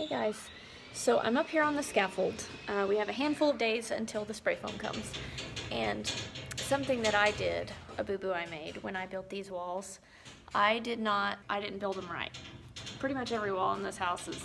Hey guys, so I'm up here on the scaffold. We have a handful of days until the spray foam comes. And something that I did, a boo-boo I made when I built these walls, I didn't build them right. Pretty much every wall in this house is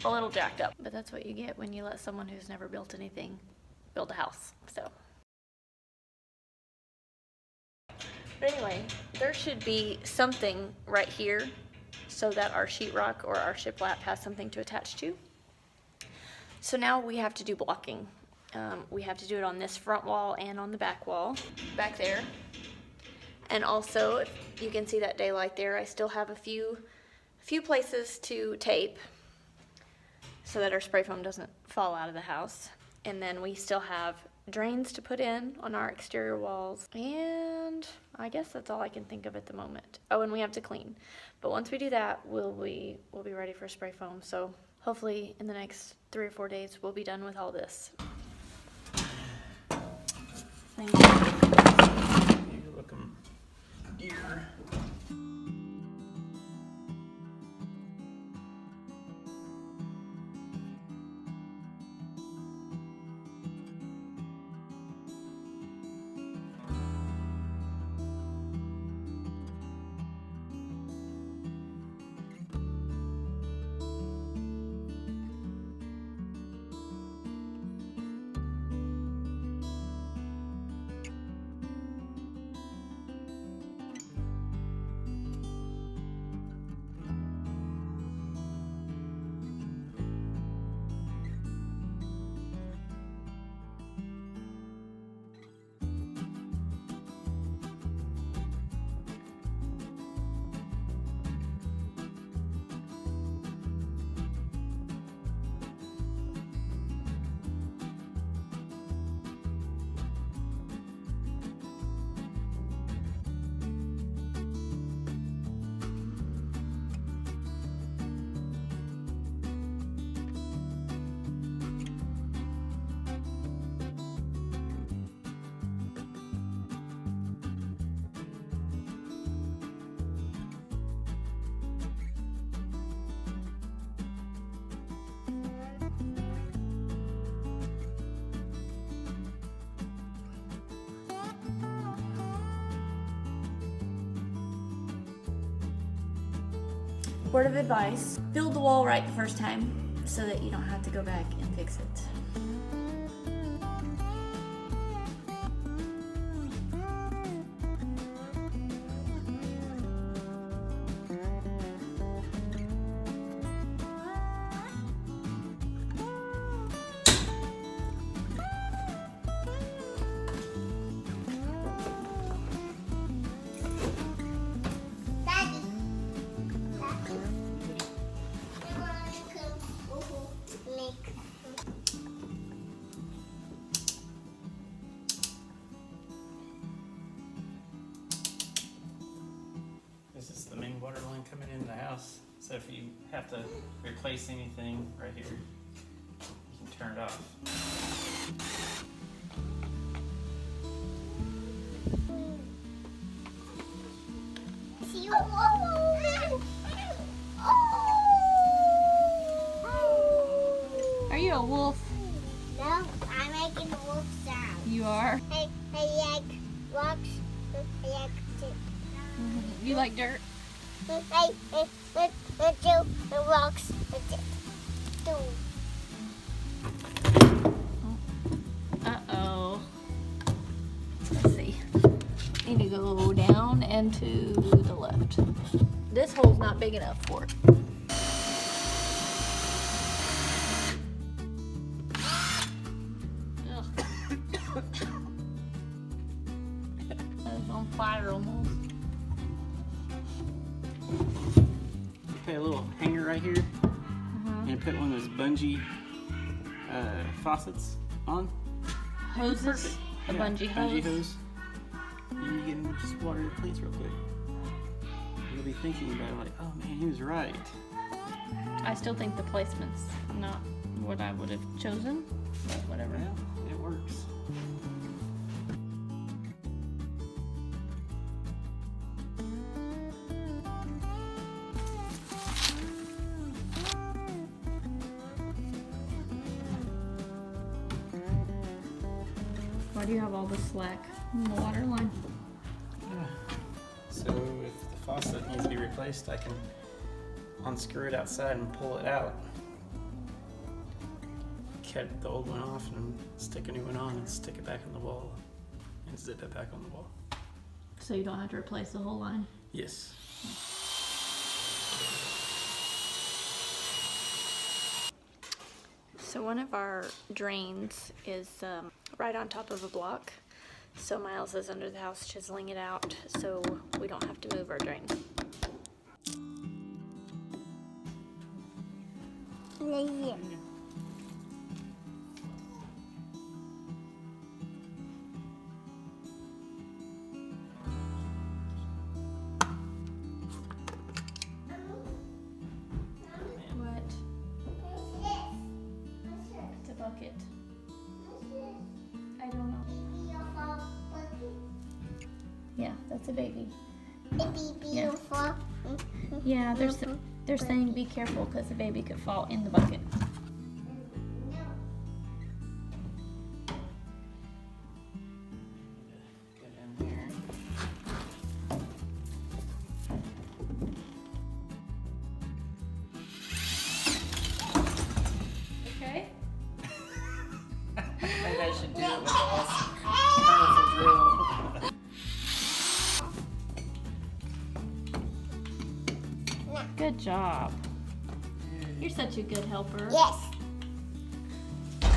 a little jacked up. But that's what you get when you let someone who's never built anything build a house, so. But anyway, there should be something right here so that our sheetrock or our shiplap has something to attach to. So now we have to do blocking. We have to do it on this front wall and on the back wall, back there. And also, if you can see that daylight there, I still have a few places to tape so that our spray foam doesn't fall out of the house. And then we still have drains to put in on our exterior walls. And I guess that's all I can think of at the moment. Oh, and we have to clean. But once we do that, we'll be ready for spray foam. So hopefully in the next 3 or 4 days, we'll be done with all this. Thank you. You're welcome, dear. Word of advice, build the wall right the first time so that you don't have to go back and fix it. This is the main water line coming into the house. So if you have to replace anything right here, you can turn it off. Are you a wolf? No, I'm making a wolf sound. You are? I like rocks. I like You like dirt? I do the rocks. Uh-oh. Let's see. Need to go down and to the left. This hole's not big enough for it. Ugh. It's on fire almost. Put a little hanger right here and put one of those bungee faucets on. Hoses? Perfect. A Yeah, bungee hose? And you can just water your plants real quick. You'll be thinking about it like, oh man, he was right. I still think the placement's not what I would have chosen, but whatever. Well, it works. do you have all the slack in the water line? So if the faucet needs to be replaced, I can unscrew it outside and pull it out. Cut the old one off and stick a new one on and stick it back on the wall and zip it back on the wall. So you don't have to replace the whole line? Yes. So one of our drains is right on top of a block. So Miles is under the house chiseling it out so we don't have to move our drain. Yeah. What? It's a bucket. I don't know. Yeah, that's a baby. It'd be beautiful. Yeah, they're saying be careful because the baby could fall in the bucket. Get in here. Okay. Maybe I should do it with a less powerful drill. Good job. You're such a good helper. Yes.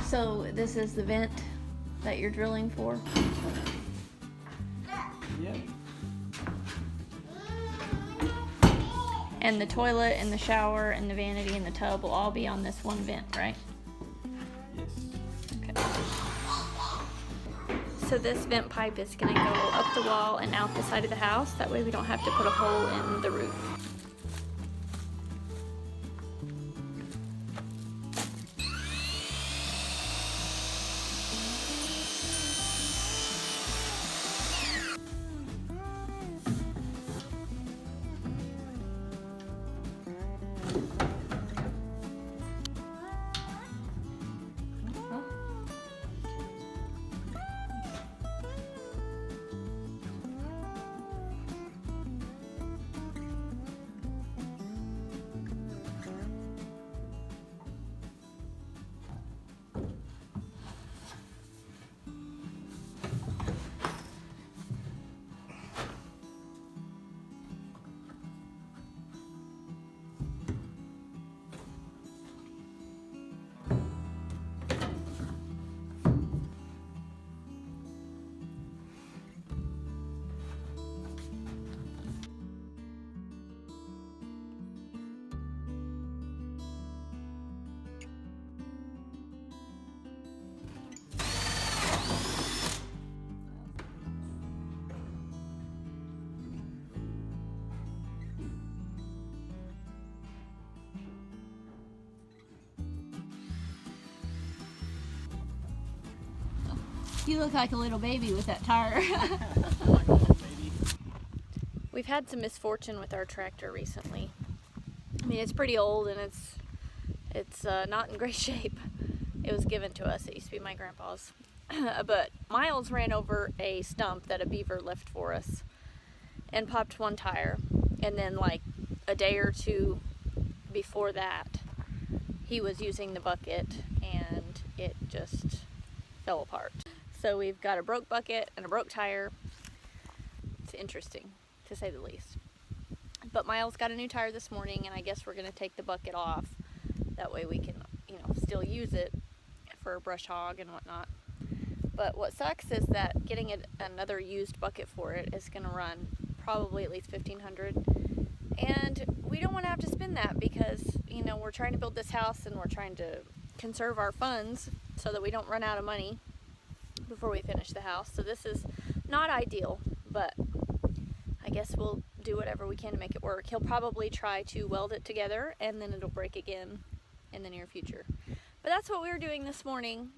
So this is the vent that you're drilling for? Yep. And the toilet and the shower and the vanity and the tub will all be on this one vent, right? Yes. Okay. So this vent pipe is gonna go up the wall and out the side of the house. That way we don't have to put a hole in the roof. You look like a little baby with that tire. We've had some misfortune with our tractor recently. I mean, it's pretty old and it's not in great shape. It was given to us. It used to be my grandpa's. But Miles ran over a stump that a beaver left for us and popped one tire. And then like a day or two before that, he was using the bucket and it just fell apart. So we've got a broke bucket and a broke tire. It's interesting, to say the least. But Miles got a new tire this morning, and I guess we're going to take the bucket off. That way we can, still use it for a brush hog and whatnot. But what sucks is that getting another used bucket for it is going to run probably at least $1,500. And we don't want to have to spend that because, we're trying to build this house and we're trying to conserve our funds so that we don't run out of money before we finish the house. So this is not ideal, but I guess we'll do whatever we can to make it work. He'll probably try to weld it together and then it'll break again in the near future. But that's what we were doing this morning.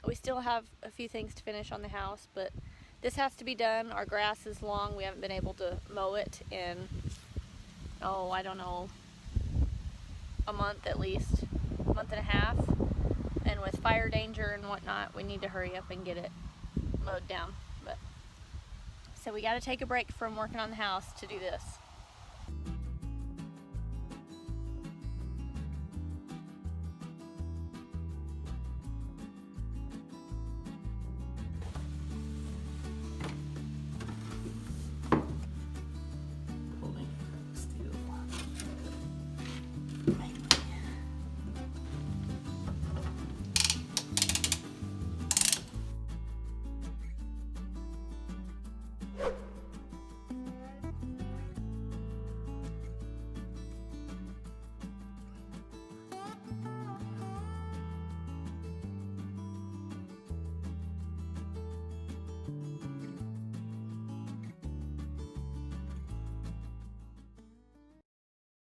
We still have a few things to finish on the house, but this has to be done. Our grass is long. We haven't been able to mow it in, I don't know, a month at least, a month and a half. and with fire danger and whatnot, we need to hurry up and get it mowed down. But so we got to take a break from working on the house to do this.